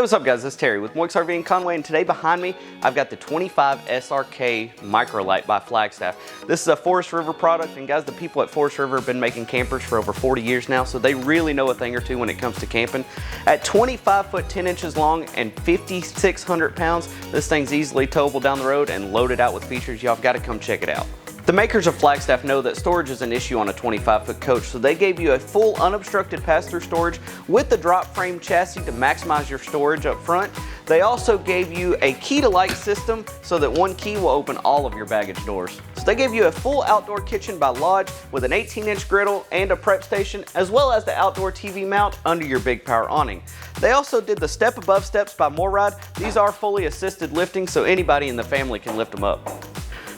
what's up guys, it's Terry with Moix RV in Conway, and today behind me I've got the 25 SRK Micro Lite by Flagstaff. This is a Forest River product, and guys, the people at Forest River have been making campers for over 40 years now, so they really know a thing or two when it comes to camping. At 25 foot 10 inches long and 5,600 pounds, this thing's easily towable down the road and loaded out with features. Y'all have got to come check it out. The makers of Flagstaff know that storage is an issue on a 25-foot coach, so they gave you a full unobstructed pass-through storage with the drop frame chassis to maximize your storage up front. They also gave you a key to Lite system so that one key will open all of your baggage doors. So they gave you a full outdoor kitchen by Lodge with an 18-inch griddle and a prep station, as well as the outdoor TV mount under your big power awning. They also did the step above steps by Moix. These are fully assisted lifting, so anybody in the family can lift them up.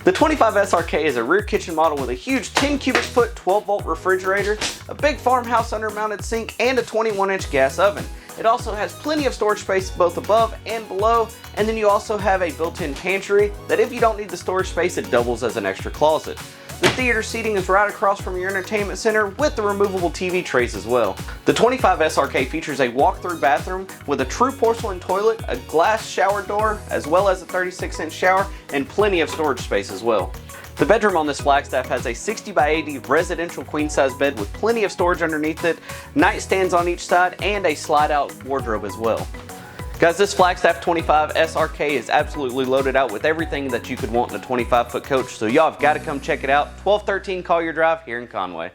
The 25 SRK is a rear kitchen model with a huge 10 cubic foot 12 volt refrigerator, a big farmhouse under mounted sink, and a 21-inch gas oven. It also has plenty of storage space both above and below, and then you also have a built-in pantry that if you don't need the storage space, it doubles as an extra closet. The theater seating is right across from your entertainment center with the removable TV trays as well. The 25 SRK features a walk-through bathroom with a true porcelain toilet, a glass shower door, as well as a 36-inch shower, and plenty of storage space as well. The bedroom on this Flagstaff has a 60 by 80 residential queen-size bed with plenty of storage underneath it, nightstands on each side, and a slide-out wardrobe as well. Guys, this Flagstaff 25 SRK is absolutely loaded out with everything that you could want in a 25-foot coach, so y'all have got to come check it out. 1213 Collier Drive here in Conway.